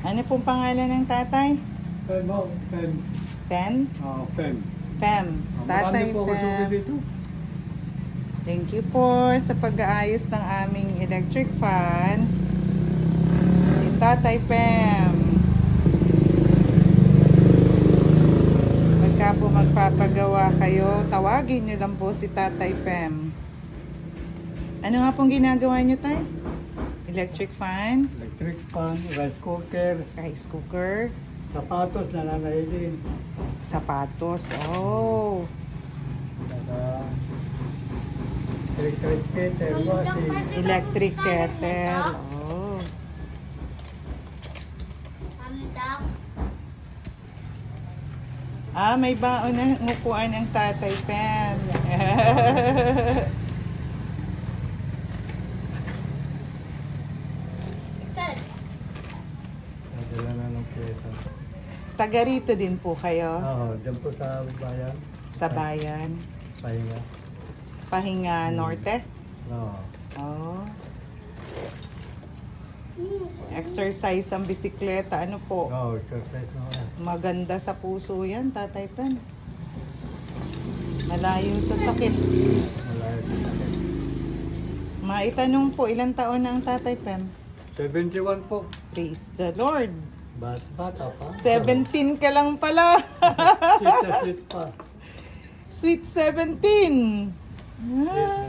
Ano pong pangalan ng tatay? Pem ho, Pem. Pen? Pem. Pem. Tatay Marami po ako tubig Pem. dito. Thank you po sa pag-aayos ng aming electric fan. Si Tatay Pem. Pagka po magpapagawa kayo, tawagin nyo lang po si Tatay Pem. Ano nga pong ginagawa nyo, Tay? Electric fan, Electric fan, rice cooker, rice cooker, sapatos na nanahilin. sapatos. Oh. Saka electric kettle, washing. Electric kettle. Oh. Ah, may baon na ngukuan ng Tatay Pem. Nadala na ng pesa. Taga rito din po kayo Oo, dyan po sa bayan. sa bayan. Pahinga. Pahinga Norte. Oo. Oh. Exercise ang bisikleta. Ano po? Oo, exercise na wala. Maganda sa puso yan, Tatay Pem. Malayo sa sakit. Wala yung sakit. Maitanong po, ilang taon na ang Tatay Pem? 71 po. Praise the Lord. Bata pa. 17 ka lang pala. Sweet na sweet pa. Sweet 17. Ah.